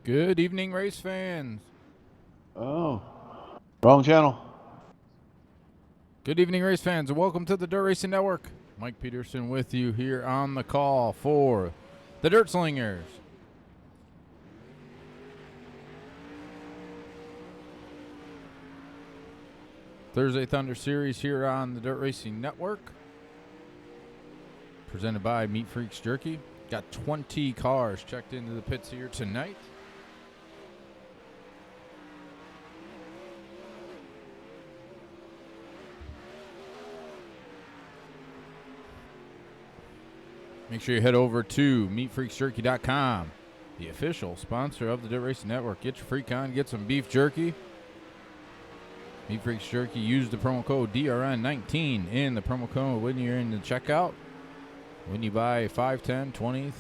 Good evening, race fans. Oh, wrong channel. Good evening, race fans, and welcome to the Dirt Racing Network. Mike Peterson with you here on the call for the Dirt Slingers. Thursday Thunder Series here on the Dirt Racing Network. Presented by Meat Freaks Jerky. Got 20 cars checked into the pits here tonight. Make sure you head over to meatfreaksjerky.com, the official sponsor of the Dirt Racing Network. Get your freak on, get some beef jerky. Meat Freaks Jerky, use the promo code DRN19 in the promo code when you're in the checkout. When you buy 5, 10, 20,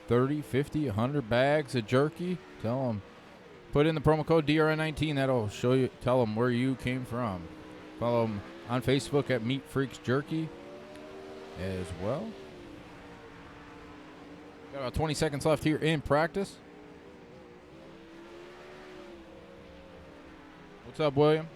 30, 50, 100 bags of jerky, tell them, put in the promo code DRN19. That'll show you, tell them where you came from. Follow them on Facebook at Meat Freaks Jerky as well. Got about 20 seconds left here in practice. What's up, William?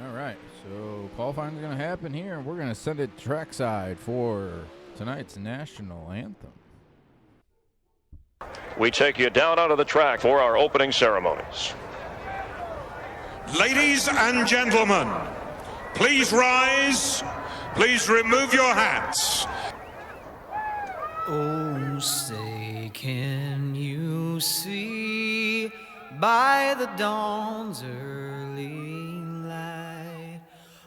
All right, so qualifying is going to happen here, and we're going to send it trackside for tonight's national anthem. We take you down onto the track for our opening ceremonies. Ladies and gentlemen, please rise. Please remove your hats. Oh, say, can you see by the dawn's early light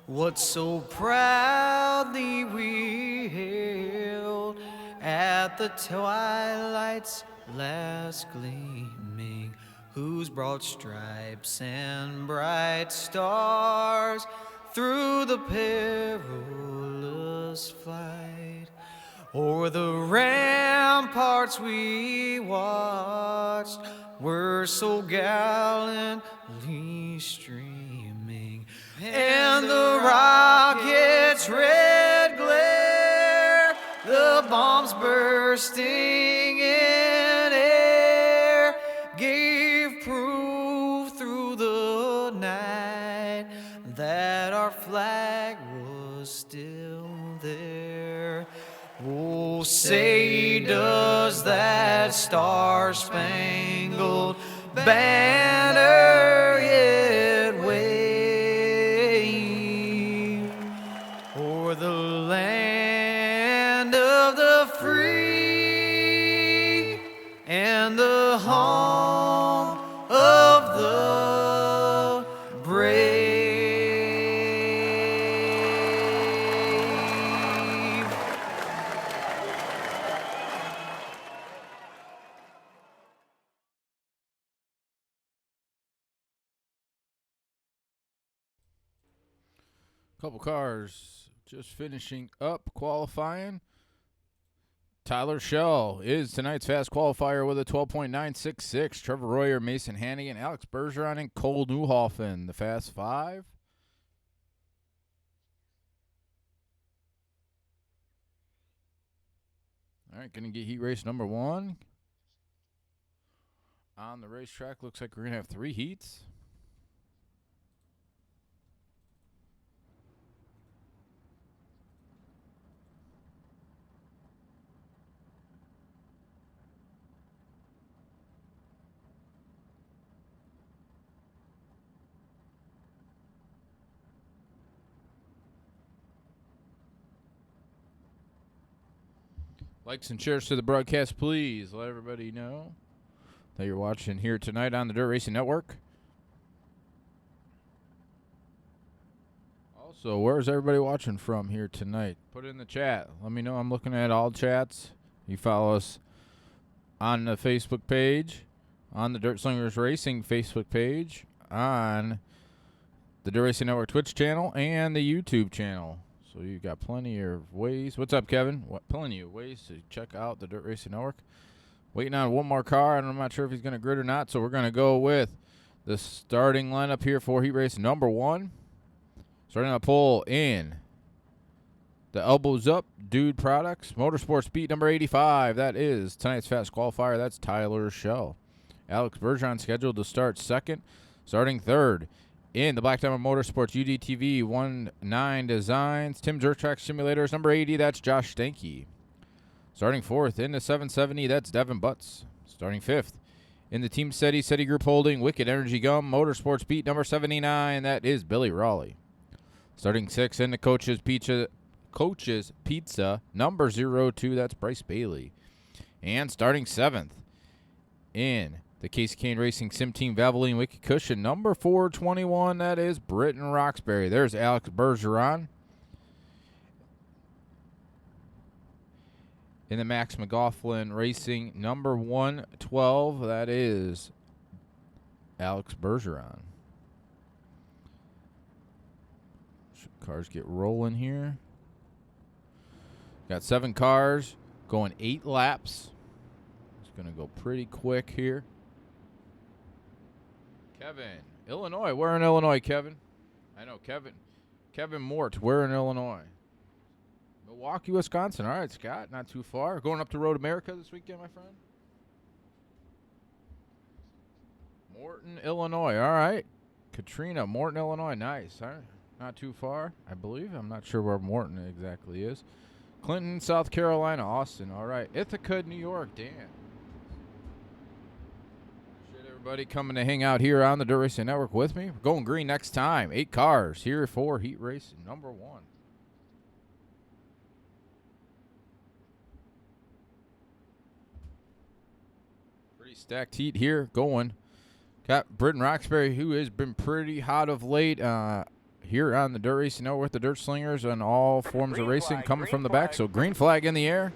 what so proudly we hailed at the twilight's last gleaming, whose broad stripes and bright stars through the perilous flight o'er the ramparts we watched were so gallantly streaming, and the rocket's red glare, the bombs bursting in air, gave proof through the night that our flag was still there. Oh, say does that star-spangled banner yet wave o'er the land of the free and the home of the brave? Couple cars just finishing up qualifying. Tyler Schell is tonight's fast qualifier with a 12.966. Trevor Royer, Mason Hannigan, Alex Bergeron, and Cole Newhoffen, the fast five. All right, going to get heat race number 1. On the racetrack, looks like we're going to have 3 heats. Likes and shares to the broadcast, please. Let everybody know that you're watching here tonight on the Dirt Racing Network. Also, where's everybody watching from here tonight? Put it in the chat. Let me know. I'm looking at all chats. You follow us on the Facebook page, on the Dirt Slingers Racing Facebook page, on the Dirt Racing Network Twitch channel, and the YouTube channel. So you've got plenty of ways. What's up, Kevin? Plenty of ways to check out the Dirt Racing Network. Waiting on one more car, and I'm not sure if he's going to grid or not, so we're going to go with the starting lineup here for heat race number 1. Starting on pole in the Elbows Up Dude Products, Motorsports Beat number 85. That is tonight's fast qualifier. That's Tyler Schell. Alex Bergeron scheduled to start second. Starting third in the Black Diamond Motorsports UDTV 19 Designs, Tim Dirt Track Simulators number 80. That's Josh Stanky. Starting fourth in the 770. That's Devin Butts. Starting fifth in the Team SETI Group Holding Wicked Energy Gum Motorsports Beat number 79. That is Billy Raleigh. Starting sixth in the Coach's Pizza number 02. That's Bryce Bailey. And starting seventh in the Casey Kane Racing Sim Team Valvoline Wicked Cushion number 421. That is Britton Roxbury. There's Alex Bergeron. In the Max McLaughlin Racing number 112. That is Alex Bergeron. Cars get rolling here. Got 7 cars going 8 laps. It's going to go pretty quick here. Kevin, Illinois. Where in Illinois, Kevin? I know, Kevin Mort. Where in Illinois? Milwaukee, Wisconsin. All right, Scott. Not too far. Going up to Road America this weekend, my friend. Morton, Illinois. All right. Katrina, Morton, Illinois. Nice. All right. Not too far, I believe. I'm not sure where Morton exactly is. Clinton, South Carolina. Austin. All right. Ithaca, New York. Dan. Appreciate everybody coming to hang out here on the Dirt Racing Network with me. We're going green next time. 8 cars here for heat race number 1. Pretty stacked heat here going. Got Britton Roxbury, who has been pretty hot of late. Here on the Dirt Racing Network with the Dirt Slingers and all forms of racing coming from the back. So green flag in the air.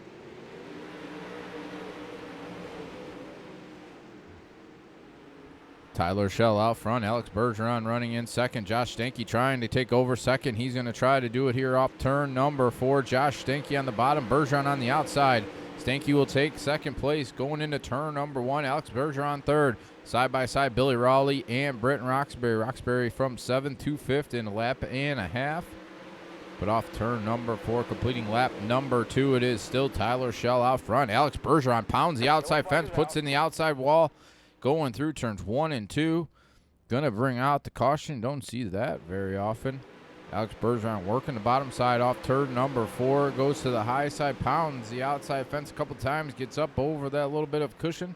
Tyler Schell out front. Alex Bergeron running in second. Josh Stanky trying to take over second. He's going to try to do it here off turn number 4. Josh Stanky on the bottom. Bergeron on the outside. Stanky will take second place going into turn number 1. Alex Bergeron third. Side by side, Billy Raleigh and Britton Roxbury. Roxbury from 7th to 5th in a lap and a half. But off turn number 4, completing lap number 2, it is still Tyler Schell out front. Alex Bergeron pounds the outside fence, puts in the outside wall, going through turns 1 and 2. Going to bring out the caution. Don't see that very often. Alex Bergeron working the bottom side off turn number 4. Goes to the high side, pounds the outside fence a couple times, gets up over that little bit of cushion,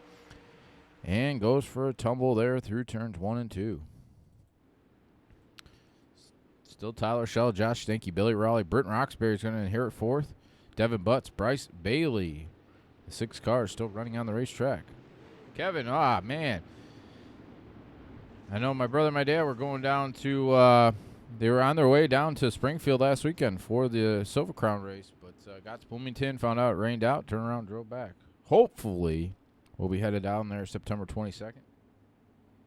and goes for a tumble there through turns 1 and 2. Still Tyler Schell, Josh Stanky, Billy Raleigh. Britton Roxbury is going to inherit 4th. Devin Butts, Bryce Bailey. The 6 cars still running on the racetrack. Kevin, man. I know my brother and my dad were going down to, they were on their way down to Springfield last weekend for the Silver Crown race, but got to Bloomington, found out it rained out, turned around, drove back. Hopefully, we'll be headed down there September 22nd.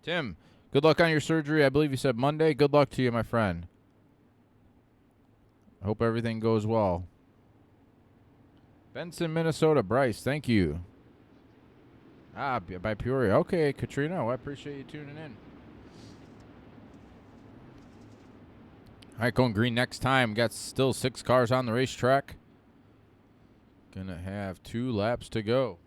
Tim, good luck on your surgery. I believe you said Monday. Good luck to you, my friend. I hope everything goes well. Benson, Minnesota. Bryce, thank you. By Peoria. Okay, Katrina, I appreciate you tuning in. All right, going green next time. Got still 6 cars on the racetrack. Gonna have 2 laps to go.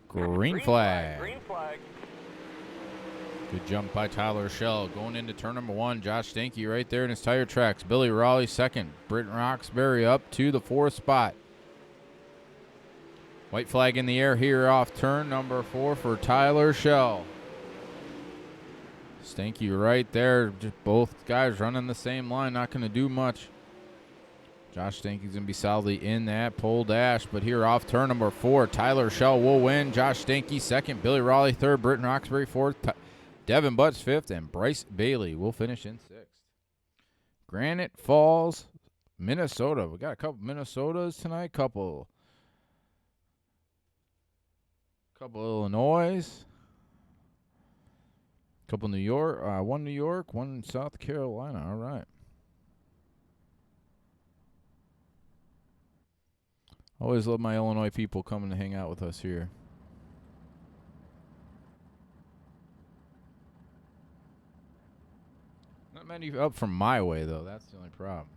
Green flag. Green flag. Good jump by Tyler Schell. Going into turn number 1, Josh Stanky right there in his tire tracks. Billy Raleigh second. Britton Roxbury up to the 4th spot. White flag in the air here off turn number 4 for Tyler Schell. Stanky right there. Just both guys running the same line. Not going to do much. Josh Stanky's going to be solidly in that pole dash. But here off turn number 4, Tyler Schell will win. Josh Stanky second. Billy Raleigh third. Britton Roxbury 4th. Devin Butts 5th. And Bryce Bailey will finish in 6th. Granite Falls, Minnesota. We got a couple Minnesotas tonight. Couple Illinois. Couple New York, one New York, one South Carolina. All right. Always love my Illinois people coming to hang out with us here. Not many up from my way, though. That's the only problem.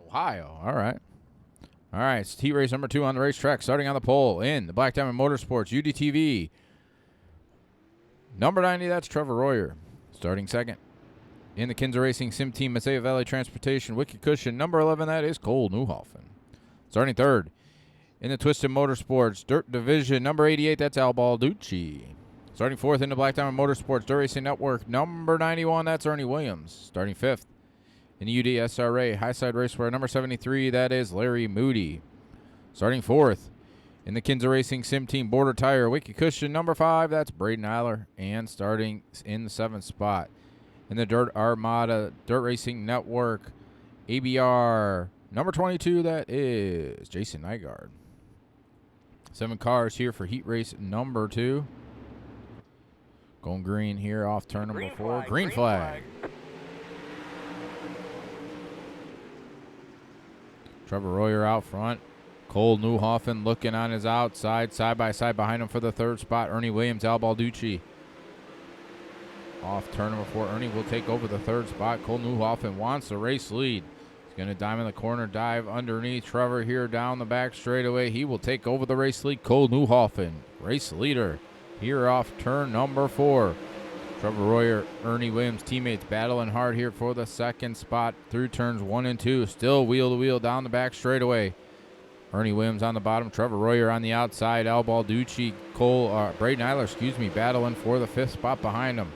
Ohio. All right. All right. It's heat race number 2 on the racetrack. Starting on the pole in the Black Diamond Motorsports UDTV. Number 90, that's Trevor Royer. Starting second. In the Kinza Racing Sim Team Messiah Valley Transportation Wicked Cushion. Number 11, that is Cole Newhoffen. Starting third. In the Twisted Motorsports Dirt Division. Number 88, that's Al Balducci. Starting fourth in the Black Diamond Motorsports Dirt Racing Network. Number 91, that's Ernie Williams. Starting fifth. In the UDSRA Highside Raceway. Number 73, that is Larry Moody. Starting fourth. In the Kinza Racing Sim Team Border Tire Wicked Cushion, number 5, that's Braden Eiler. And starting in the 7th spot. In the Dirt Armada Dirt Racing Network ABR, number 22, that is Jason Nygaard. 7 cars here for heat race number 2. Going green here off turn number 4. Green flag. Trevor Royer out front. Cole Newhoffen looking on his outside, side by side behind him for the 3rd spot. Ernie Williams, Al Balducci. Off turn number 4, Ernie will take over the 3rd spot. Cole Newhoffen wants the race lead. He's going to dive in the corner, dive underneath. Trevor here down the back straightaway. He will take over the race lead. Cole Newhoffen, race leader, here off turn number 4. Trevor Royer, Ernie Williams teammates battling hard here for the 2nd spot through turns 1 and 2. Still wheel to wheel down the back straightaway. Ernie Williams on the bottom, Trevor Royer on the outside, Al Balducci, Braden Eiler, battling for the 5th spot behind him.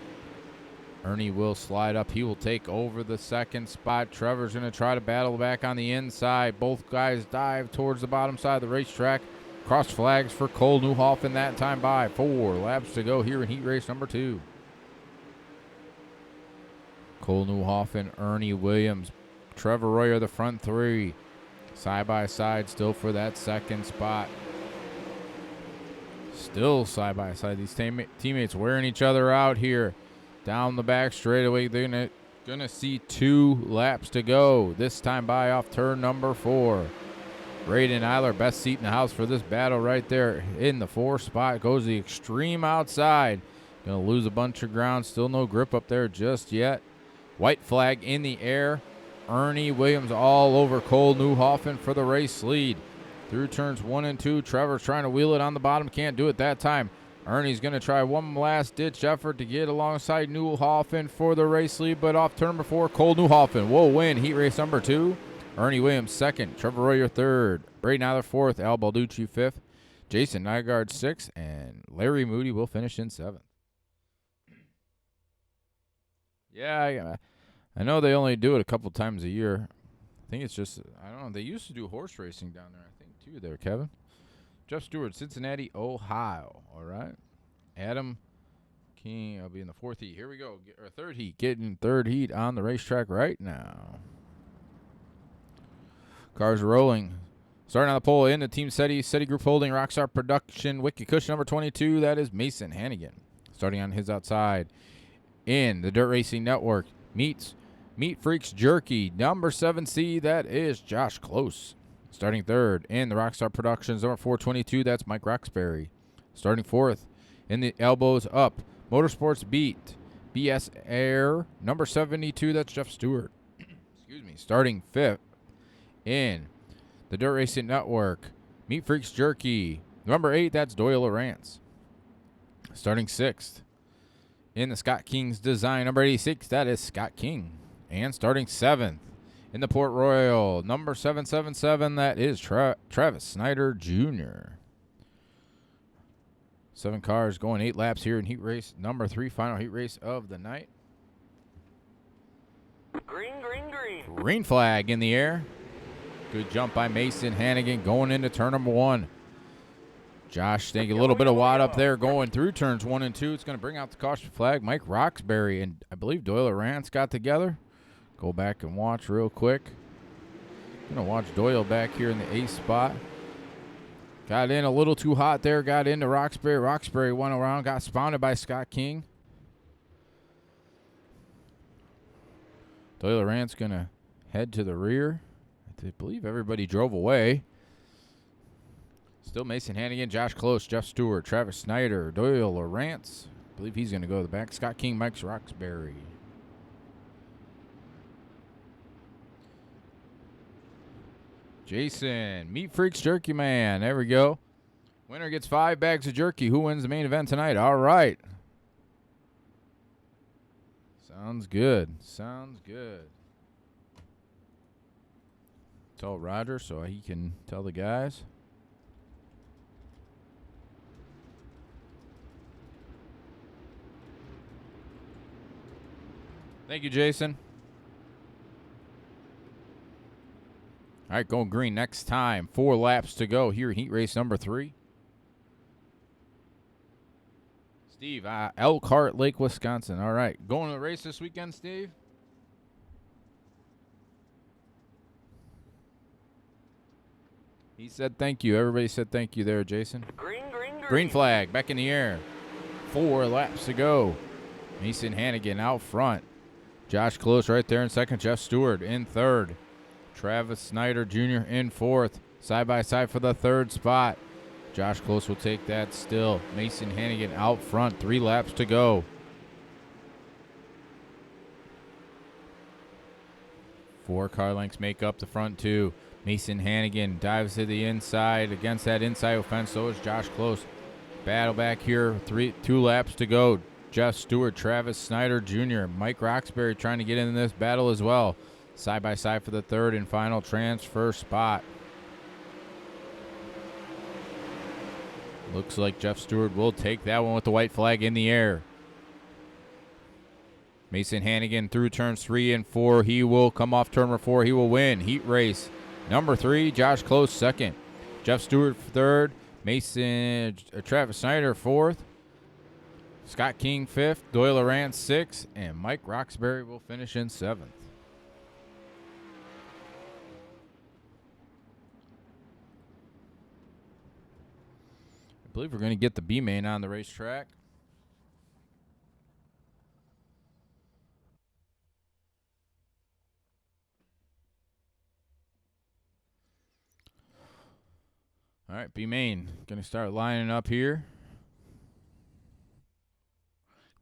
Ernie will slide up. He will take over the 2nd spot. Trevor's going to try to battle back on the inside. Both guys dive towards the bottom side of the racetrack. Cross flags for Cole Newhoffen that time by. 4 laps to go here in heat race number 2. Cole Newhoffen, Ernie Williams, Trevor Royer, the front 3. Side by side still for that 2nd spot. Still side by side. These teammates wearing each other out here. Down the back straightaway. They're gonna see 2 laps to go. This time by off turn number 4. Braden Eiler, best seat in the house for this battle right there. In the 4th spot. Goes the extreme outside. Gonna lose a bunch of ground. Still no grip up there just yet. White flag in the air. Ernie Williams all over Cole Newhoffen for the race lead. Through turns 1 and 2, Trevor's trying to wheel it on the bottom. Can't do it that time. Ernie's going to try one last-ditch effort to get alongside Newhoffen for the race lead, but off turn number 4, Cole Newhoffen will win heat race number 2. Ernie Williams 2nd, Trevor Royer 3rd, Braden Eiler 4th, Al Balducci 5th, Jason Nygaard 6th, and Larry Moody will finish in 7th. Yeah, I know they only do it a couple times a year. I think it's just, I don't know, they used to do horse racing down there, I think, too, there, Kevin. Jeff Stewart, Cincinnati, Ohio. All right. Adam King, I'll be in the 4th heat. Here we go. Or 3rd heat. Getting 3rd heat on the racetrack right now. Cars rolling. Starting on the pole in the Team SETI Group Holding, Rockstar Production, Wicked Cushion number 22. That is Mason Hannigan. Starting on his outside. In the Dirt Racing Network, Meat Freaks Jerky, number 7C, that is Josh Close. Starting 3rd in the Rockstar Productions, number 422, that's Mike Roxbury. Starting 4th in the Elbows Up, Motorsports Beat, BS Air, number 72, that's Jeff Stewart. Excuse me. Starting 5th in the Dirt Racing Network, Meat Freaks Jerky, number 8, that's Doyle Lawrence. Starting 6th in the Scott King's Design, number 86, that is Scott King. And starting 7th in the Port Royal, number 777, that is Travis Snyder Jr. 7 cars going 8 laps here in heat race number 3, final heat race of the night. Green. Green flag in the air. Good jump by Mason Hannigan going into turn number 1. Josh taking a little bit of wad up there going through turns 1 and 2. It's going to bring out the caution flag. Mike Roxbury and I believe Doyle Rance got together. Go back and watch real quick. Going to watch Doyle back here in the 8th spot. Got in a little too hot there. Got into Roxbury. Roxbury went around. Got spawned by Scott King. Doyle Rant's going to head to the rear. I believe everybody drove away. Still Mason Hannigan, Josh Close, Jeff Stewart, Travis Snyder, Doyle Lawrence. I believe he's going to go to the back. Scott King, Mike Roxbury. Jason, Meat Freaks Jerky Man. There we go. Winner gets 5 bags of jerky. Who wins the main event tonight? All right. Sounds good. Sounds good. Tell Roger so he can tell the guys. Thank you, Jason. All right, going green next time. 4 laps to go here in heat race number 3. Steve, Elkhart Lake, Wisconsin. All right, going to the race this weekend, Steve? He said thank you. Everybody said thank you there, Jason. Green, green, green. Green flag back in the air. 4 laps to go. Mason Hannigan out front. Josh Close right there in second. Jeff Stewart in third. Travis Snyder Jr. in fourth. Side by side for the third spot. Josh Close will take that still. Mason Hannigan out front. 3 laps to go. 4 car lengths make up the front 2. Mason Hannigan dives to the inside against that inside fence. So is Josh Close. Battle back here. 2 laps to go. Jeff Stewart, Travis Snyder Jr., Mike Roxbury trying to get in this battle as well. Side by side for the third and final transfer spot. Looks like Jeff Stewart will take that one with the white flag in the air. Mason Hannigan through turns 3 and 4. He will come off turn number 4. He will win heat race number 3. Josh Close second. Jeff Stewart third. Travis Snyder fourth. Scott King 5th, Doyle Lawrence 6th, and Mike Roxbury will finish in 7th. I believe we're going to get the B main on the racetrack. All right, B main going to start lining up here.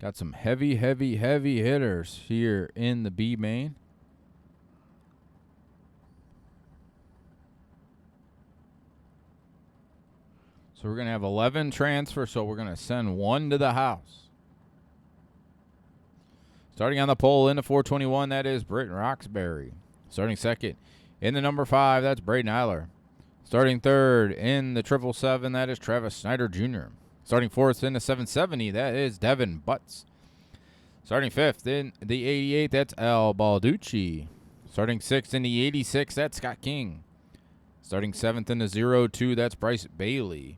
Got some heavy hitters here in the B main. So we're going to have 11 transfers, so we're going to send 1 to the house. Starting on the pole in the 421, that is Britton Roxbury. Starting second in the number 5, that's Braden Eiler. Starting third in the 777, that is Travis Snyder Jr. Starting fourth in the 770, that is Devin Butts. Starting fifth in the 88, that's Al Balducci. Starting sixth in the 86, that's Scott King. Starting seventh in the 02, that's Bryce Bailey.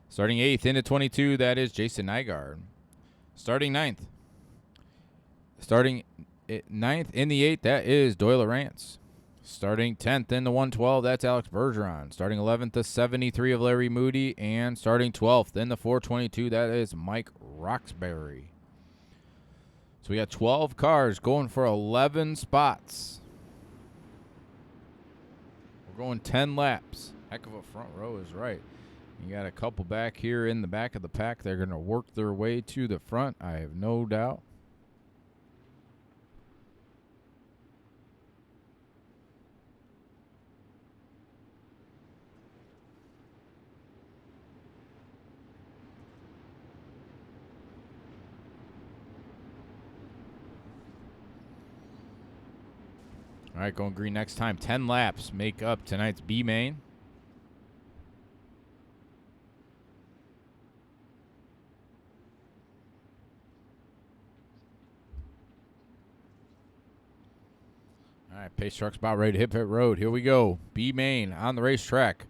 Starting eighth in the 22, that is Jason Nygaard. Starting ninth in the 8, that is Doyle Lawrence. Starting 10th in the 112, that's Alex Bergeron. Starting 11th, the 73 of Larry Moody. And starting 12th in the 422, that is Mike Roxbury. So we got 12 cars going for 11 spots. We're going 10 laps. Heck of a front row is right. You got a couple back here in the back of the pack. They're going to work their way to the front, I have no doubt. All right, going green next time. 10 laps make up tonight's B main. All right, pace truck's about ready to hit pit road. Here we go. B main on the racetrack.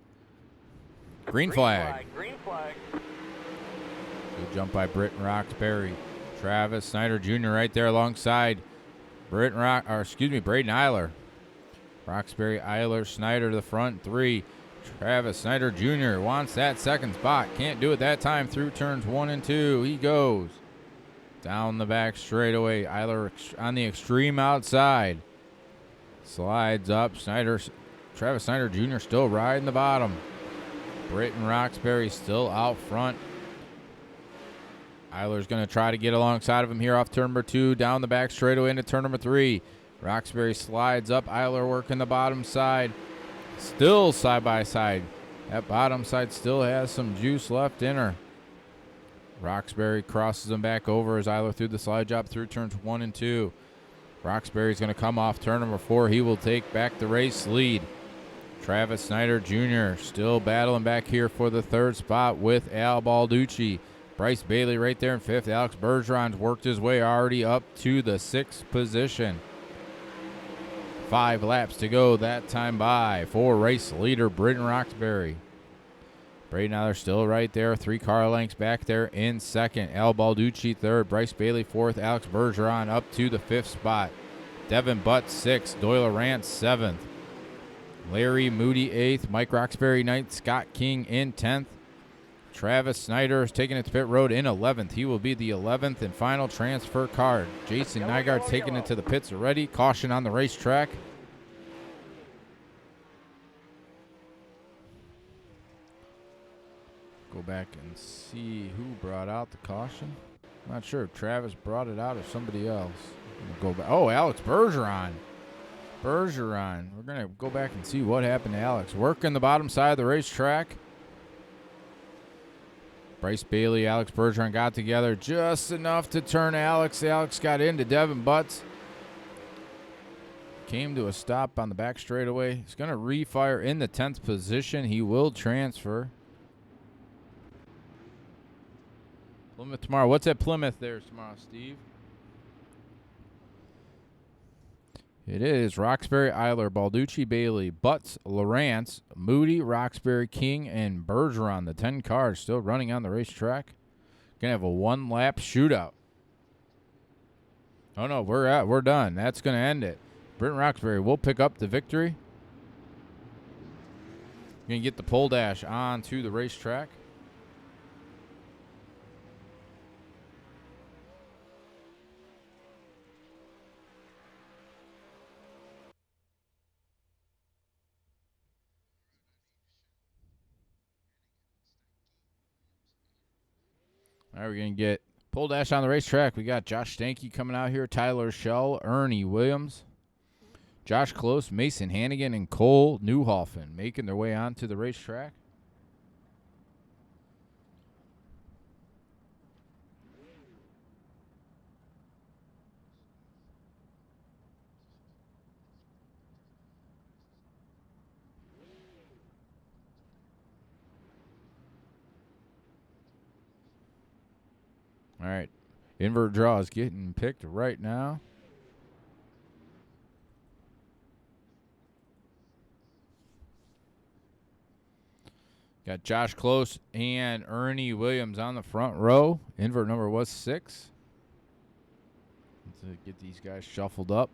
Green flag. Green flag. Good jump by Britton Roxbury. Travis Snyder Jr. right there alongside Braden Eiler. Roxbury, Eiler, Snyder to the front 3. Travis Snyder Jr. wants that second spot. Can't do it that time through turns 1 and 2. He goes down the back straightaway. Eiler on the extreme outside. Slides up. Travis Snyder Jr. still riding the bottom. Britton Roxbury still out front. Eiler's going to try to get alongside of him here off turn number 2. Down the back straightaway into turn number 3. Roxbury slides up. Eiler working the bottom side. Still side by side. That bottom side still has some juice left in her. Roxbury crosses him back over as Eiler through the slide job through turns 1 and 2. Roxbury's going to come off turn number 4. He will take back the race lead. Travis Snyder Jr. still battling back here for the 3rd spot with Al Balducci. Bryce Bailey right there in 5th. Alex Bergeron's worked his way already up to the 6th position. 5 laps to go that time by for race leader Britton Roxbury. Braden Eiler still right there. 3 car lengths back there in 2nd. Al Balducci 3rd. Bryce Bailey 4th. Alex Bergeron up to the 5th spot. Devin Butt 6th. Doyle Rance 7th. Larry Moody 8th. Mike Roxbury 9th. Scott King in 10th. Travis Snyder is taking it to pit road in 11th. He will be the 11th and final transfer card. Jason Nygaard taking it to the pits already. Caution on the racetrack. Go back and see who brought out the caution. I'm not sure if Travis brought it out or somebody else. Go back. Oh, Alex Bergeron. We're going to go back and see what happened to Alex. Working the bottom side of the racetrack. Bryce Bailey, Alex Bergeron got together just enough to turn Alex. Alex got into Devin Butts. Came to a stop on the back straightaway. He's going to refire in the 10th position. He will transfer. Plymouth tomorrow. What's at Plymouth there tomorrow, Steve? It is Roxbury, Eiler, Balducci, Bailey, Butts, Lawrence, Moody, Roxbury, King, and Bergeron. The 10 cars still running on the racetrack. Gonna have a 1-lap shootout. Oh no, we're done. That's gonna end it. Britton Roxbury will pick up the victory. Gonna get the pole dash onto the racetrack. All right, we're going to get pole dash on the racetrack. We got Josh Stanky coming out here, Tyler Schell, Ernie Williams, Josh Close, Mason Hannigan, and Cole Newhoffen making their way onto the racetrack. All right, invert draw is getting picked right now. Got Josh Close and Ernie Williams on the front row. Invert number was 6. Let's get these guys shuffled up.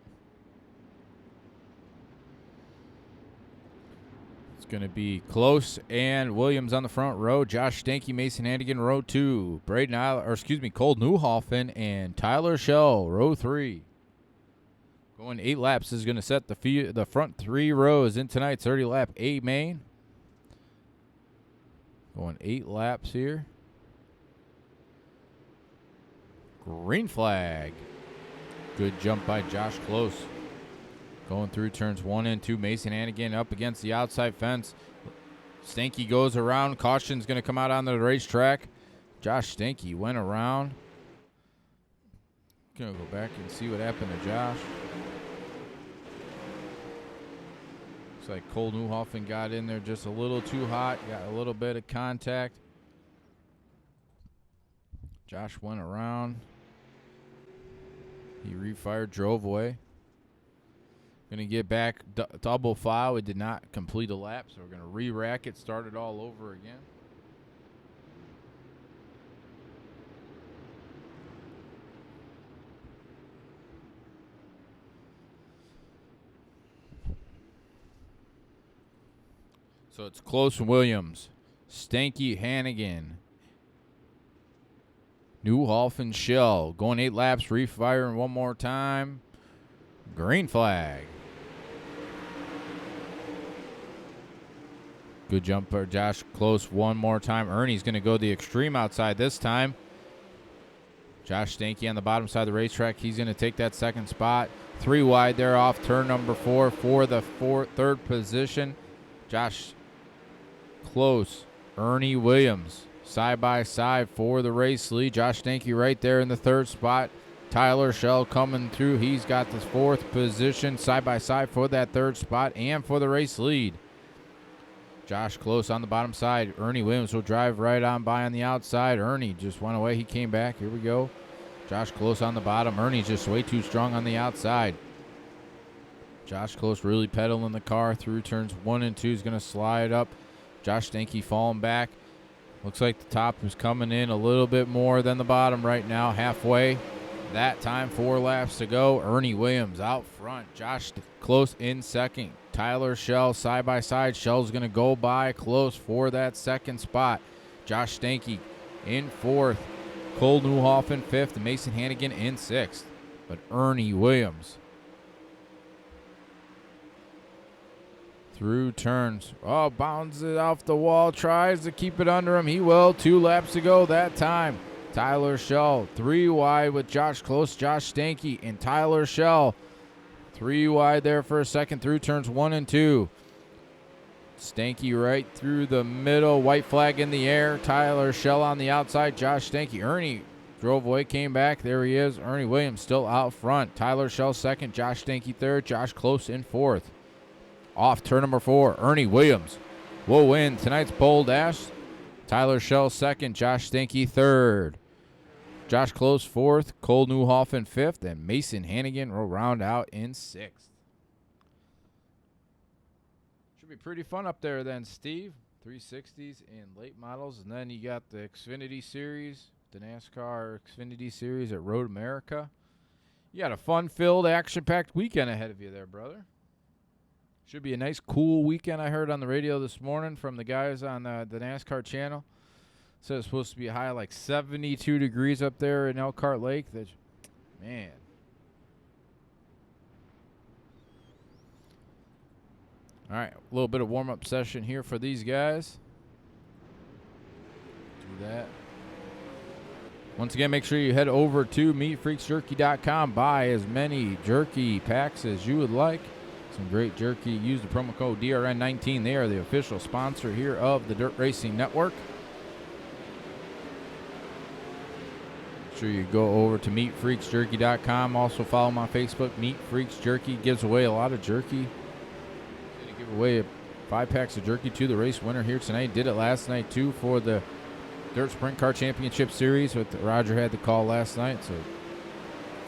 It's going to be Close and Williams on the front row. Josh Stanky, Mason Hannigan, row 2. Cole Newhoffen and Tyler Schell, row 3. Going 8 laps is going to set the front 3 rows in tonight's 30-lap A main. Going 8 laps here. Green flag. Good jump by Josh Close. Going through turns 1 and 2. Mason Hannigan up against the outside fence. Stanky goes around. Caution's going to come out on the racetrack. Josh Stanky went around. Going to go back and see what happened to Josh. Looks like Cole Newhoffen got in there just a little too hot. Got a little bit of contact. Josh went around. He refired, drove away. Going to get back double file. It did not complete a lap, so we're going to re-rack it, start it all over again. So it's Close and Williams, Stanky Hannigan, Newhoff and Shell going 8 laps, refiring one more time. Green flag. Good jump for Josh Close one more time. Ernie's going to go the extreme outside this time. Josh Stanky on the bottom side of the racetrack. He's going to take that second spot. 3 wide there off turn number 4 for the third position. Josh Close, Ernie Williams, side by side for the race lead. Josh Stanky right there in the 3rd spot. Tyler Shell coming through. He's got the 4th position side by side for that 3rd spot and for the race lead. Josh Close on the bottom side. Ernie Williams will drive right on by on the outside. Ernie just went away. He came back. Here we go. Josh Close on the bottom. Ernie's just way too strong on the outside. Josh Close really pedaling the car through turns 1 and 2. He's going to slide up. Josh Stanky falling back. Looks like the top is coming in a little bit more than the bottom right now. Halfway. That time, 4 laps to go. Ernie Williams out front. Josh Close in second. Tyler Shell side by side. Shell's going to go by Close for that 2nd spot. Josh Stanky in 4th. Cole Newhoff in 5th. Mason Hannigan in 6th. But Ernie Williams through turns. Oh, bounces it off the wall. Tries to keep it under him. He will. 2 laps to go that time. Tyler Shell 3 wide with Josh Close, Josh Stanky, and Tyler Shell 3 wide there for a second through turns 1 and 2. Stanky right through the middle. White flag in the air. Tyler Shell on the outside. Josh Stanky. Ernie drove away, came back. There he is. Ernie Williams still out front. Tyler Shell second. Josh Stanky third. Josh Close in 4th. Off turn number 4. Ernie Williams will win tonight's pole dash. Tyler Shell second. Josh Stanky third. Josh Close 4th, Cole Newhoff in 5th, and Mason Hannigan will round out in 6th. Should be pretty fun up there then, Steve. 360s and late models, and then you got the Xfinity Series, the NASCAR Xfinity Series at Road America. You got a fun-filled, action-packed weekend ahead of you there, brother. Should be a nice, cool weekend. I heard on the radio this morning from the guys on the NASCAR channel. So it's supposed to be a high like 72 degrees up there in Elkhart Lake. Man. All right, a little bit of warm-up session here for these guys. Do that. Once again, make sure you head over to meatfreaksjerky.com. Buy as many jerky packs as you would like. Some great jerky. Use the promo code DRN19. They are the official sponsor here of the Dirt Racing Network. Sure you go over to meatfreaksjerky.com. Also follow them on Facebook. Meat Freaks Jerky gives away a lot of jerky. Going to give away 5 packs of jerky to the race winner here tonight. Did it last night too for the Dirt Sprint Car Championship Series. With Roger had the call last night, so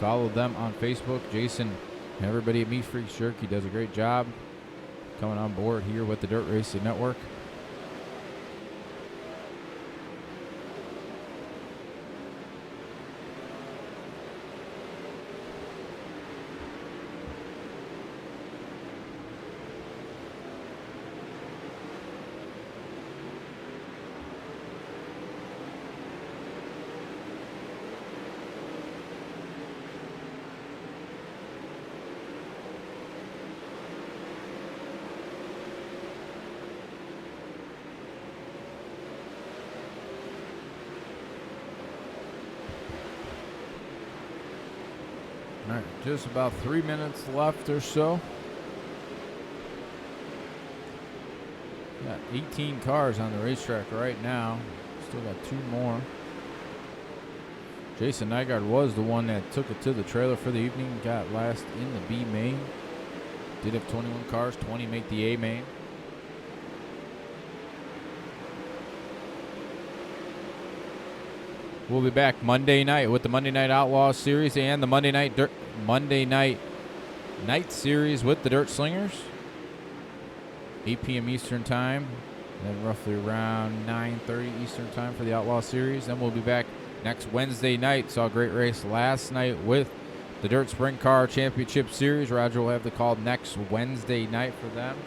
follow them on Facebook. Jason and everybody at Meat Freaks Jerky does a great job coming on board here with the Dirt Racing Network. All right, just about 3 minutes left or so. Got 18 cars on the racetrack right now. Still got 2 more. Jason Nygaard was the one that took it to the trailer for the evening. Got last in the B main. Did have 21 cars, 20 make the A main. We'll be back Monday night with the Monday Night Outlaw Series and the Monday Night Night Series with the Dirt Slingers. 8 p.m. Eastern Time. Then roughly around 9:30 Eastern Time for the Outlaw Series. Then we'll be back next Wednesday night. Saw a great race last night with the Dirt Sprint Car Championship Series. Roger will have the call next Wednesday night for them.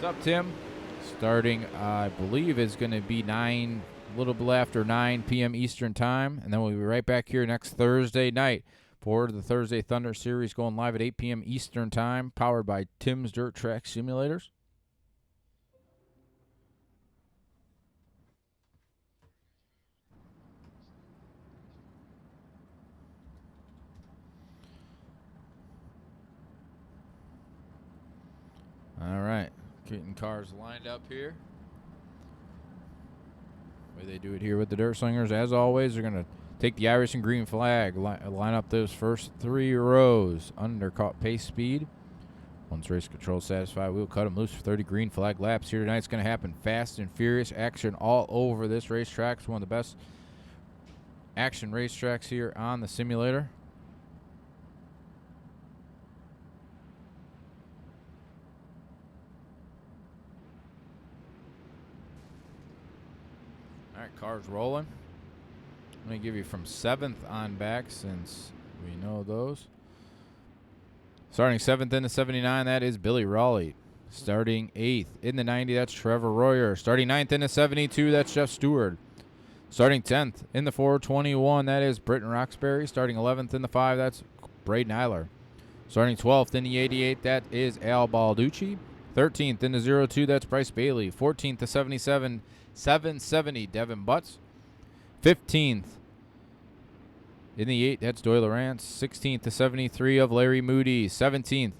What's up, Tim? starting, I believe, is going to be a little bit after 9 p.m. Eastern Time. And then we'll be right back here next Thursday night for the Thursday Thunder Series, going live at 8 p.m. Eastern Time, powered by Tim's Dirt Track Simulators. All right, getting cars lined up here. The way they do it here with the Dirt Slingers, as always, they're going to take the Irish and green flag, line up those first 3 rows, undercut pace speed. Once race control satisfied, we'll cut them loose for 30 green flag laps. Here tonight, it's going to happen fast and furious action all over this racetrack. It's one of the best action racetracks here on the simulator. All right, cars rolling. I'm going to give you from 7th on back since we know those. Starting 7th in the 79, that is Billy Raleigh. Starting 8th in the 90, that's Trevor Royer. Starting 9th in the 72, that's Jeff Stewart. Starting 10th in the 421, that is Britton Roxbury. Starting 11th in the 5, that's Braden Eiler. Starting 12th in the 88, that is Al Balducci. 13th in the 02, that's Bryce Bailey. 14th to 77, 770, Devin Butts. 15th in the 8, that's Doyle Lawrence. 16th to 73 of Larry Moody. 17th,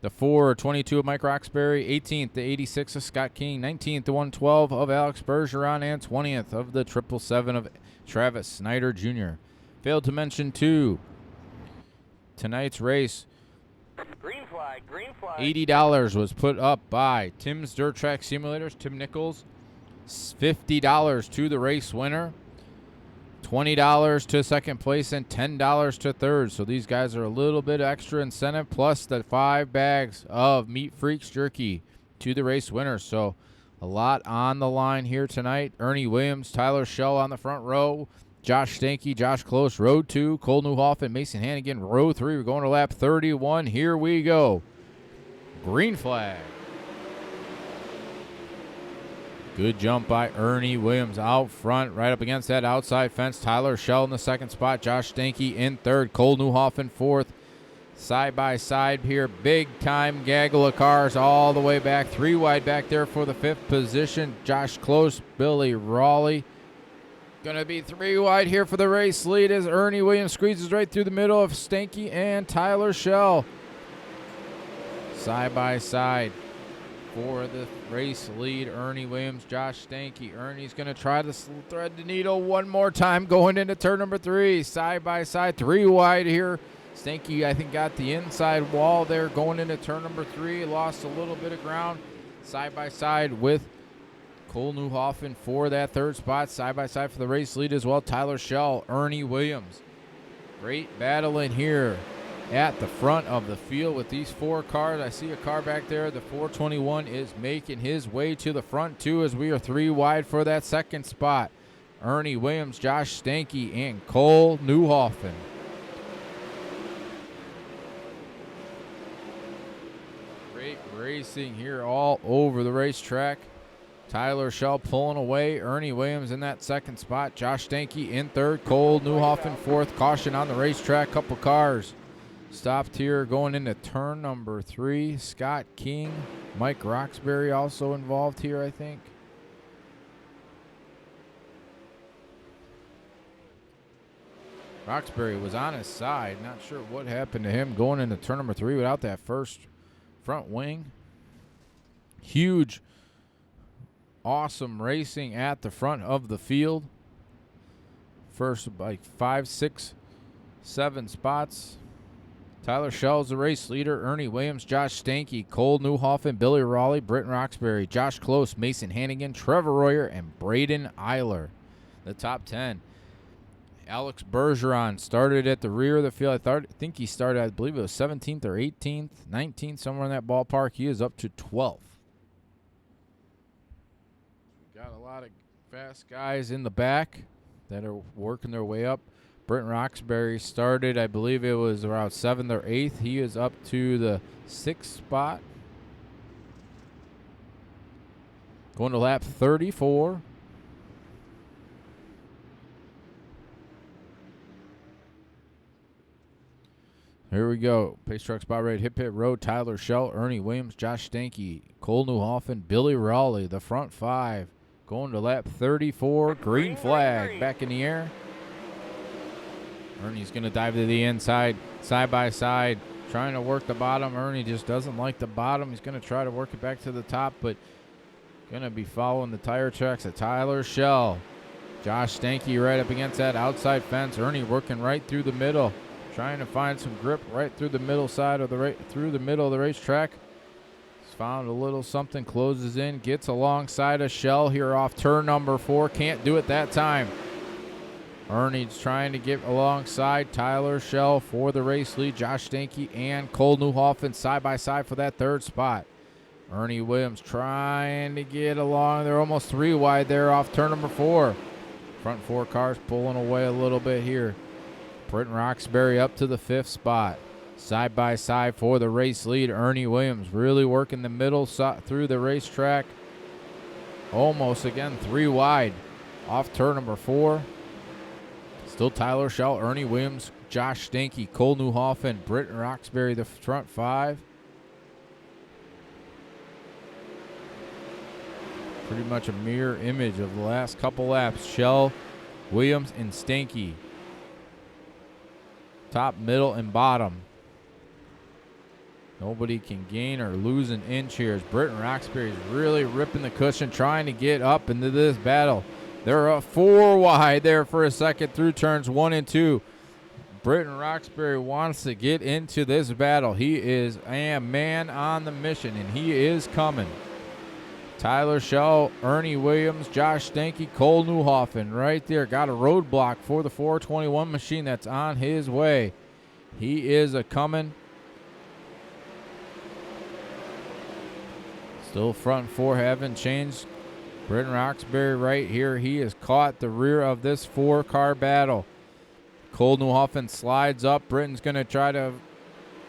the 422 of Mike Roxbury. 18th to 86 of Scott King. 19th to 112 of Alex Bergeron. And 20th of the 777 of Travis Snyder Jr. Failed to mention, too, tonight's race. Green flag, green flag. $80 was put up by Tim's Dirt Track Simulators, Tim Nichols. $50 to the race winner. $20 to second place and $10 to third. So these guys are a little bit extra incentive, plus the 5 bags of Meat Freaks jerky to the race winner. So a lot on the line here tonight. Ernie Williams, Tyler Schell on the front row. Josh Stanky, Josh Close, row 2. Cole Newhoff and Mason Hannigan, row 3. We're going to lap 31. Here we go. Green flag. Good jump by Ernie Williams out front, right up against that outside fence. Tyler Schell in the second spot. Josh Stanky in third. Cole Newhoff in fourth. Side by side here. Big time gaggle of cars all the way back. 3 wide back there for the 5th position. Josh Close, Billy Raleigh. Going to be 3 wide here for the race lead as Ernie Williams squeezes right through the middle of Stanky and Tyler Schell. Side by side. For the race lead, Ernie Williams, Josh Stanky. Ernie's going to try to thread the needle one more time going into turn number 3. Side by side, 3 wide here. Stanky, I think, got the inside wall there going into turn number 3. Lost a little bit of ground. Side by side with Cole Newhoffen for that 3rd spot. Side by side for the race lead as well. Tyler Schell, Ernie Williams. Great battle in here at the front of the field with these 4 cars. I see a car back there. The 421 is making his way to the front too as we are 3 wide for that 2nd spot. Ernie Williams, Josh Stanky, and Cole Newhoffen. Great racing here all over the racetrack. Tyler Schell pulling away. Ernie Williams in that 2nd spot. Josh Stanky in 3rd. Cole Newhoffen 4th. Caution on the racetrack. Couple cars stopped here going into turn number 3. Scott King, Mike Roxbury also involved here, I think. Roxbury was on his side. Not sure what happened to him going into turn number 3 without that first front wing. Huge, awesome racing at the front of the field. First, like 5, 6, 7 spots. Tyler Schell's the race leader. Ernie Williams, Josh Stanky, Cole Newhoffen, Billy Raleigh, Britton Roxbury, Josh Close, Mason Hannigan, Trevor Royer, and Braden Eiler. The top 10. Alex Bergeron started at the rear of the field. I think he started, I believe it was 17th or 18th, 19th, somewhere in that ballpark. He is up to 12th. Got a lot of fast guys in the back that are working their way up. Britton Roxbury started, I believe it was around 7th or 8th. He is up to the 6th spot. Going to lap 34. Here we go. Pace truck spot ready. Hit pit road. Tyler Schell, Ernie Williams, Josh Stanky, Cole Newhoffen, Billy Raleigh, the front 5. Going to lap 34. Green flag back in the air. Ernie's going to dive to the inside, side by side, trying to work the bottom. Ernie just doesn't like the bottom. He's going to try to work it back to the top, but going to be following the tire tracks of Tyler Schell. Josh Stanky right up against that outside fence. Ernie working right through the middle, trying to find some grip right through the middle side of the through the middle of the racetrack. He's found a little something, closes in, gets alongside of Schell here off turn number 4. Can't do it that time. Ernie's trying to get alongside Tyler Schell for the race lead. Josh Stanky and Cole Newhoffen side by side for that 3rd spot. Ernie Williams trying to get along. They're almost 3 wide there off turn number 4. Front 4 cars pulling away a little bit here. Britton Roxbury up to the 5th spot. Side by side for the race lead. Ernie Williams really working the middle through the racetrack. Almost again 3 wide off turn number 4. Still Tyler Schell, Ernie Williams, Josh Stanky, Cole Newhoffen, Britton Roxbury, the front 5. Pretty much a mirror image of the last couple laps. Schell, Williams, and Stanky. Top, middle, and bottom. Nobody can gain or lose an inch here as Britton Roxbury is really ripping the cushion, trying to get up into this battle. They're 4 wide there for a second through turns 1 and 2. Britton Roxbury wants to get into this battle. He is a man on the mission, and he is coming. Tyler Schell, Ernie Williams, Josh Stanky, Cole Newhoffen right there. Got a roadblock for the 421 machine that's on his way. He is a coming. Still front 4 haven't changed. Britton Roxbury right here. He has caught the rear of this 4-car battle. Cole Newhoffen slides up. Britton's going to try to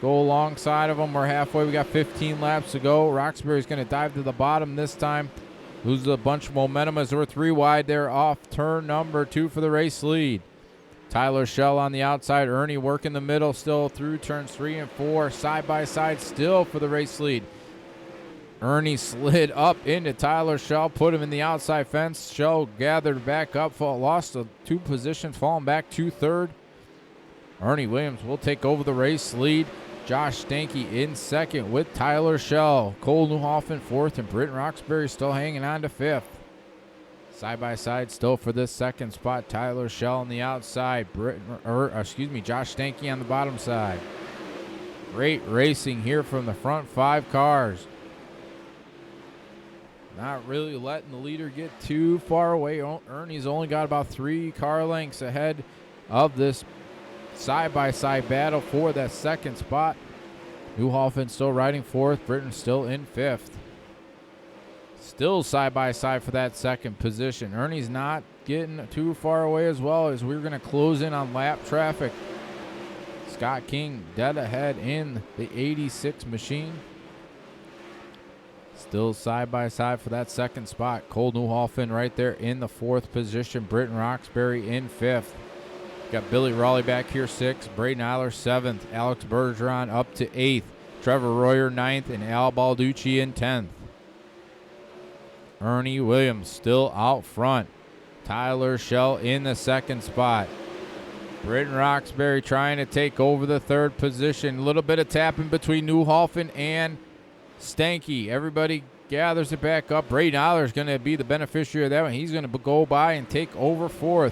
go alongside of him. We're halfway. We got 15 laps to go. Roxbury's going to dive to the bottom this time. Loses a bunch of momentum as we're 3 wide there off turn number 2 for the race lead. Tyler Schell on the outside. Ernie working the middle still through turns 3 and 4. Side by side still for the race lead. Ernie slid up into Tyler Schell, put him in the outside fence. Schell gathered back up, lost 2 positions, falling back to 3rd. Ernie Williams will take over the race lead. Josh Stanky in 2nd with Tyler Schell. Cole Newhoffen 4th, and Britton Roxbury still hanging on to 5th. Side by side still for this 2nd spot. Tyler Schell on the outside. Josh Stanky on the bottom side. Great racing here from the front 5 cars. Not really letting the leader get too far away. Ernie's only got about 3 car lengths ahead of this side-by-side battle for that 2nd spot. Newhoffen still riding 4th. Britton still in 5th. Still side-by-side for that 2nd position. Ernie's not getting too far away as well as we're going to close in on lap traffic. Scott King dead ahead in the 86 machine. Still side-by-side for that 2nd spot. Cole Newhoffen right there in the 4th position. Britton Roxbury in 5th. Got Billy Raleigh back here 6th. Braden Eiler 7th. Alex Bergeron up to 8th. Trevor Royer 9th. And Al Balducci in 10th. Ernie Williams still out front. Tyler Schell in the 2nd spot. Britton Roxbury trying to take over the 3rd position. A little bit of tapping between Newhoffen and Stanky. Everybody gathers it back up. Braden Eiler is going to be the beneficiary of that one. He's going to go by and take over 4th.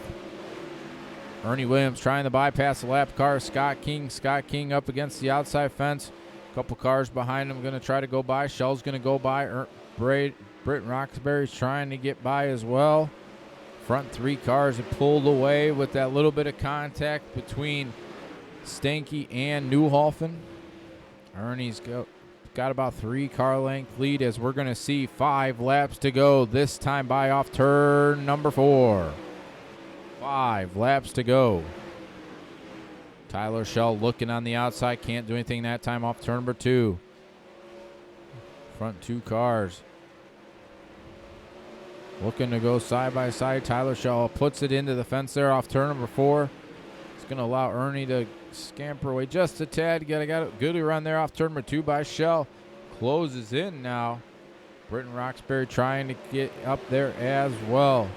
Ernie Williams trying to bypass the lap car. Scott King up against the outside fence. A couple cars behind him going to try to go by. Schell's going to go by. Britton Roxbury's trying to get by as well. Front 3 cars have pulled away with that little bit of contact between Stanky and Newhoffen. Ernie's got about 3 car length lead as we're going to see 5 laps to go. This time by off turn number 4. 5 laps to go. Tyler Schell looking on the outside. Can't do anything that time off turn number 2. Front 2 cars. looking to go side by side. Tyler Shaw puts it into the fence there off turn number 4. It's going to allow Ernie to scamper away just a tad. Got a good run there off turn number 2 by Shell. Closes in now. Britton Roxbury trying to get up there as well.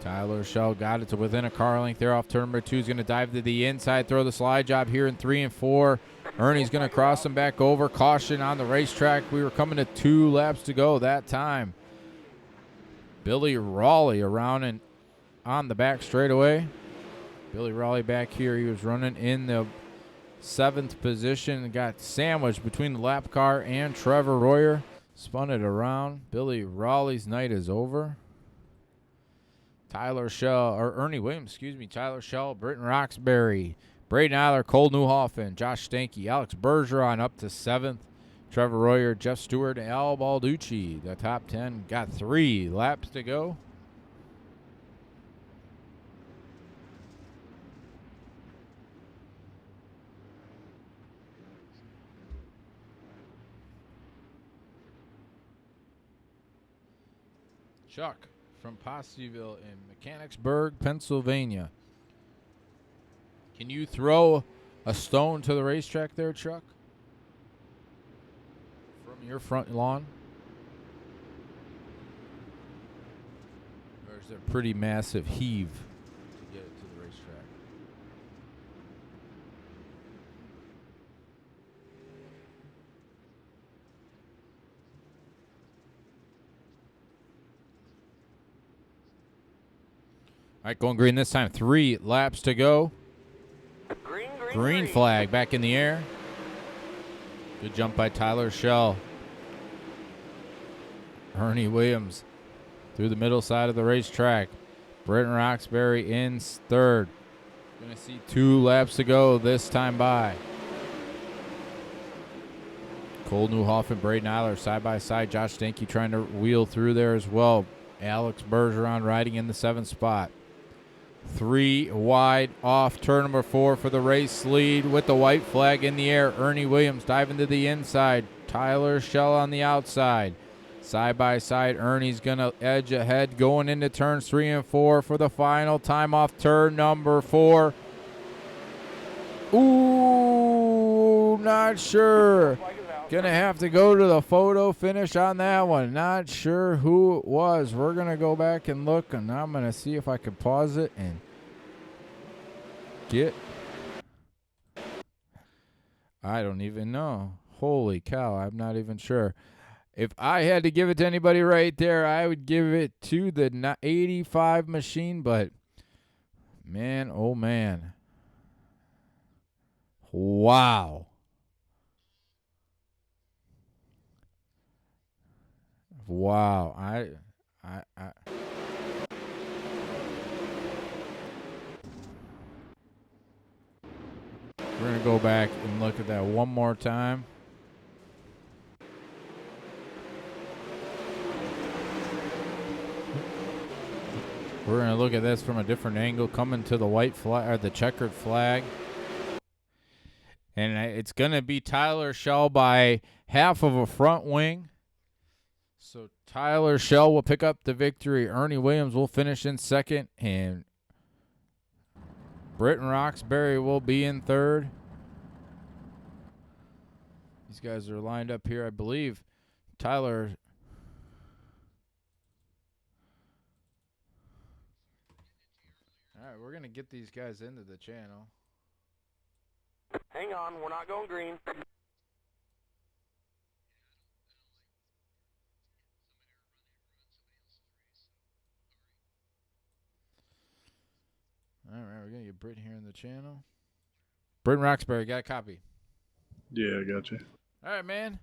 Tyler Shell got it to within a car length there off turn number 2. He's going to dive to the inside, throw the slide job here in 3 and 4. Ernie's going to cross him back over. Caution on the racetrack. We were coming to 2 laps to go that time. Billy Raleigh around and on the back straightaway. Billy Raleigh back here. He was running in the 7th position and got sandwiched between the lap car and Trevor Royer. Spun it around. Billy Raleigh's night is over. Tyler Shell, Britton Roxbury, Braden Eiler, Cole Newhoffen, Josh Stanky, Alex Bergeron up to 7th. Trevor Royer, Jeff Stewart, and Al Balducci. The top 10 got 3 laps to go. Chuck from Posseville in Mechanicsburg, Pennsylvania. Can you throw a stone to the racetrack there, Chuck? From your front lawn? Or is there a pretty massive heave to get it to the racetrack? All right, going green this time. 3 laps to go. Green flag back in the air. Good jump by Tyler Shell. Ernie Williams through the middle side of the racetrack. Britton Roxbury in 3rd. Going to see 2 laps to go this time by. Cole Newhoff and Braden Eiler side by side. Josh Stanky trying to wheel through there as well. Alex Bergeron riding in the 7th spot. 3 wide off turn number 4 for the race lead with the white flag in the air. Ernie Williams diving to the inside. Tyler Shell on the outside. Side by side, Ernie's going to edge ahead going into turns 3 and 4 for the final time off turn number 4. Ooh, not sure. Going to have to go to the photo finish on that one. Not sure who it was. We're going to go back and look, and I'm going to see if I can pause it and get. I don't even know. Holy cow, I'm not even sure. If I had to give it to anybody right there, I would give it to the 85 machine, but man, oh man. Wow. Wow. We're going to go back and look at that one more time. We're going to look at this from a different angle, coming to the white flag or the checkered flag. And it's going to be Tyler Shell by half of a front wing. So Tyler Shell will pick up the victory. Ernie Williams will finish in 2nd. And Britton Roxbury will be in 3rd. These guys are lined up here, I believe. Tyler. All right, we're going to get these guys into the channel. Hang on, we're not going green. All right, we're going to get Britt here in the channel. Britton Roxbury, got a copy? Yeah, I got you. All right, man.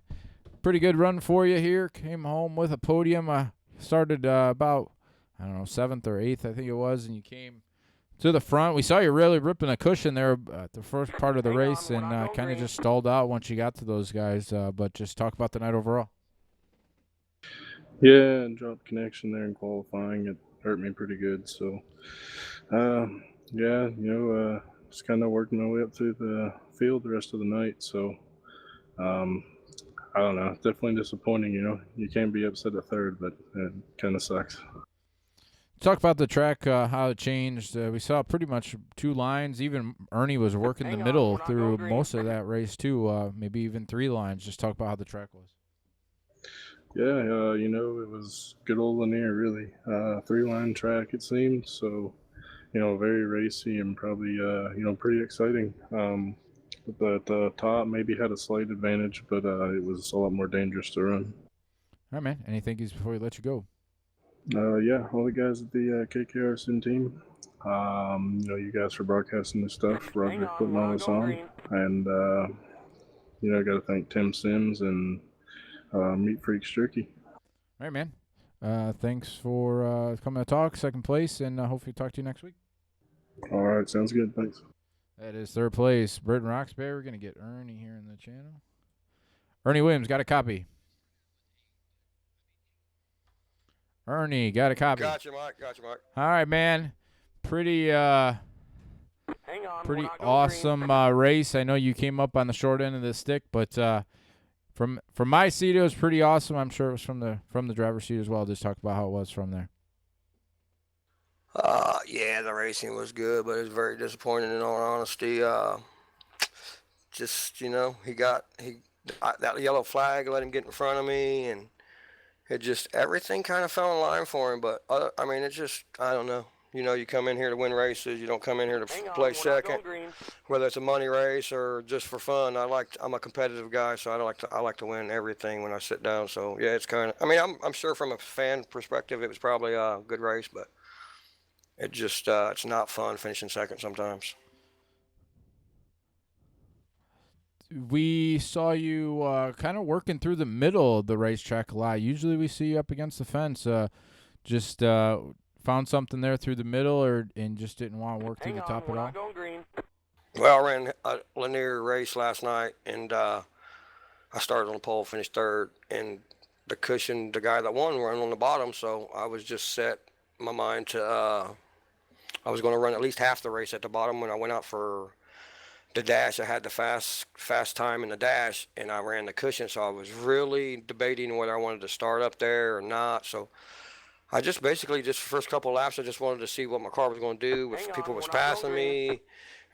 Pretty good run for you here. Came home with a podium. Started about, 7th or 8th, I think it was, and you came to the front. We saw you really ripping a cushion there at the first part of the race and kind of just stalled out once you got to those guys. But just talk about the night overall. Yeah, and dropped connection there in qualifying. It hurt me pretty good. So, just kind of working my way up through the field the rest of the night. So, I don't know. Definitely disappointing. You can't be upset at third, but it kind of sucks. Talk about the track, how it changed. We saw pretty much two lines. Even Ernie was working the middle through most of that race too. Maybe even three lines. Just talk about how the track was. Yeah, it was good old Lanier, really. 3-line track, it seemed. So, very racy and probably, pretty exciting. But the top maybe had a slight advantage, but it was a lot more dangerous to run. All right, man. Any thank yous before we let you go? Yeah, all the guys at the KKR Sim team. You guys for broadcasting this stuff, Roger putting all this on, and got to thank Tim Sims and Meat Freaks Jerky. All right, man. Thanks for coming to talk. Second place, and hopefully talk to you next week. All right, sounds good. Thanks. That is third place, Britton Roxbury. We're going to get Ernie here in the channel. Ernie Williams, got a copy. Ernie, got a copy. Gotcha, Mike. All right, man. Pretty Hang on. pretty awesome race. I know you came up on the short end of the stick, but from my seat, it was pretty awesome. I'm sure it was from the driver's seat as well. Just talk about how it was from there. Yeah, the racing was good, but it was very disappointing in all honesty. That yellow flag let him get in front of me, and everything kind of fell in line for him. But it's just, I don't know. You come in here to win races. You don't come in here to play second, whether it's a money race or just for fun. I'm a competitive guy, so I like to win everything when I sit down. So yeah, it's kind of. I'm sure from a fan perspective, it was probably a good race, but it just it's not fun finishing second sometimes. We saw you kind of working through the middle of the racetrack a lot. Usually we see you up against the fence. Just found something there through the middle, and just didn't want to work through the top at all? Well, I ran a Lanier race last night, and I started on the pole, finished third, and the guy that won, ran on the bottom, so I was just set my mind to I was going to run at least half the race at the bottom. When I went out for the dash, I had the fast time in the dash, and I ran the cushion, so I was really debating whether I wanted to start up there or not. So I just basically, just the first couple of laps, I just wanted to see what my car was going to do, if people was passing me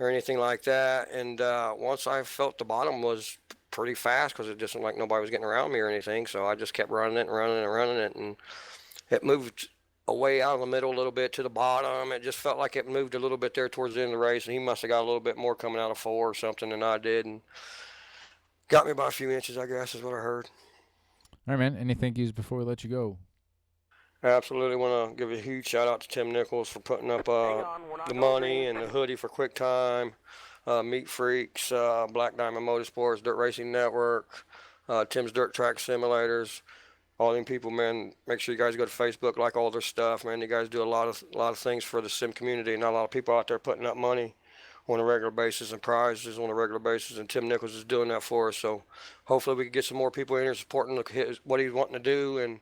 or anything like that. And once I felt the bottom was pretty fast, because it just seemed like nobody was getting around me or anything, so I just kept running it, and it moved away out of the middle a little bit to the bottom. It just felt like it moved a little bit there towards the end of the race, and he must have got a little bit more coming out of 4 or something than I did, and got me by a few inches, I guess, is what I heard. All right, man. Any thank yous before we let you go? I absolutely want to give a huge shout out to Tim Nichols for putting up the money and the hoodie for Quick Time, Meat Freaks, Black Diamond Motorsports, Dirt Racing Network, Tim's Dirt Track Simulators. All them people, man, make sure you guys go to Facebook, like all their stuff, man. You guys do a lot of things for the sim community. Not a lot of people out there putting up money on a regular basis and prizes on a regular basis, and Tim Nichols is doing that for us. So hopefully we can get some more people in here supporting what he's wanting to do, and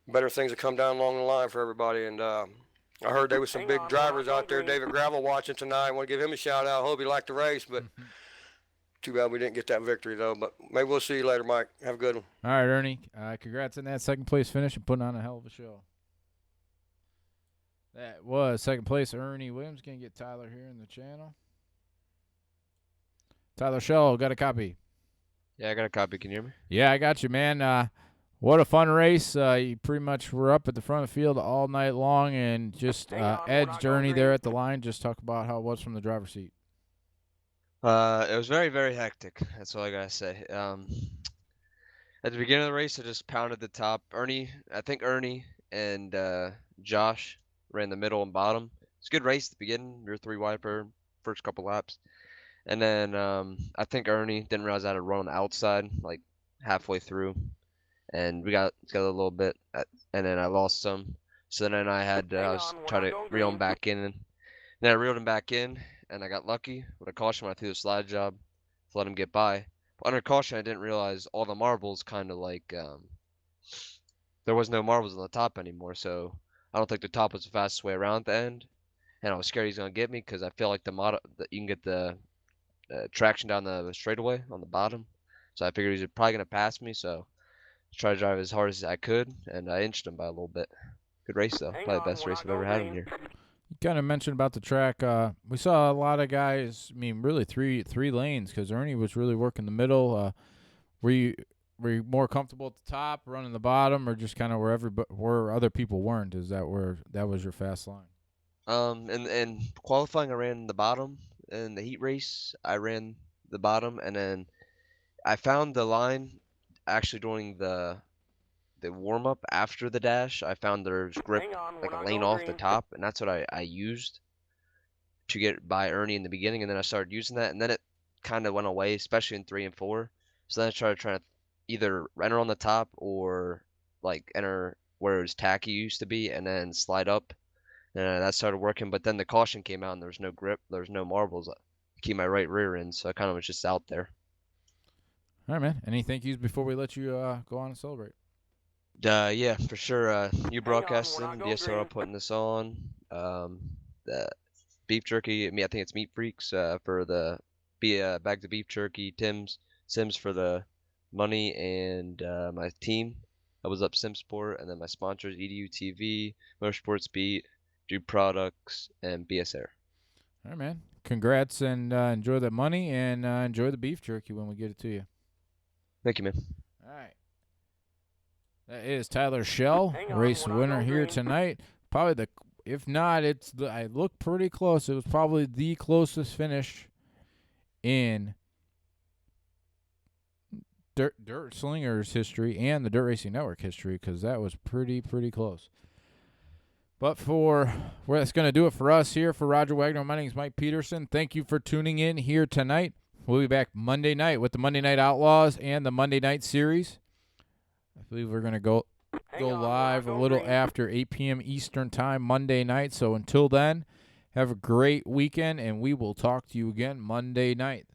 better things will come down along the line for everybody. And I heard there was some big drivers out there, David Gravel, watching tonight. I want to give him a shout out. Hope he liked the race, but too bad we didn't get that victory, though. But maybe we'll see you later, Mike. Have a good one. All right, Ernie. Congrats on that second place finish and putting on a hell of a show. That was second place, Ernie Williams. Going to get Tyler here in the channel. Tyler Shell, got a copy? Yeah, I got a copy. Can you hear me? Yeah, I got you, man. What a fun race. You pretty much were up at the front of the field all night long and just edged Ernie there at the line. Just talk about how it was from the driver's seat. It was very, very hectic. That's all I gotta say. At the beginning of the race, I just pounded the top. I think Ernie and Josh ran the middle and bottom. It's a good race at the beginning. We were 3 wide per first couple laps. And then I think Ernie didn't realize I had to run on the outside, like halfway through. And we got together a little bit, and then I lost some. So then I was trying to reel him back in. And then I reeled him back in, and I got lucky with a caution when I threw the slide job to let him get by. But under caution, I didn't realize all the marbles kind of like there was no marbles on the top anymore. So I don't think the top was the fastest way around at the end. And I was scared he's gonna get me because I feel like you can get the traction down the straightaway on the bottom. So I figured he was probably gonna pass me, so I tried to drive as hard as I could, and I inched him by a little bit. Good race though, probably the best race I've ever had in here. You kind of mentioned about the track. We saw a lot of guys. I mean, really three lanes because Ernie was really working the middle. Were you more comfortable at the top, running the bottom, or just kind of where other people weren't? Is that where that was your fast line? And qualifying, I ran the bottom. In the heat race, I ran the bottom, and then I found the line actually during the warm up after the dash. I found there's grip like a lane off the top, and that's what I used to get by Ernie in the beginning, and then I started using that, and then it kind of went away, especially in 3 and 4. So then I started trying to either enter on the top or like enter where it was tacky used to be, and then slide up. And that started working, but then the caution came out, and there was no grip, there was no marbles to keep my right rear in, so I kind of was just out there. All right, man. Any thank yous before we let you go on and celebrate? Yeah, for sure. You broadcasting, DSRL putting this on. The beef jerky. I think it's Meat Freaks for the bags of beef jerky. Sims for the money, and my team. I was up SimSport, and then my sponsors: EDU TV, Motorsports Beat, Dude Products, and BSR. All right, man. Congrats, and enjoy the money, and enjoy the beef jerky when we get it to you. Thank you, man. All right. That is Tyler Schell, race winner here tonight. Probably if not, I look pretty close. It was probably the closest finish in Dirt Slingers history and the Dirt Racing Network history, because that was pretty close. But that's going to do it for us here. For Roger Wagner, my name is Mike Peterson. Thank you for tuning in here tonight. We'll be back Monday night with the Monday Night Outlaws and the Monday Night Series. I believe we're going to go live a little after 8 p.m. Eastern Time Monday night. So until then, have a great weekend, and we will talk to you again Monday night.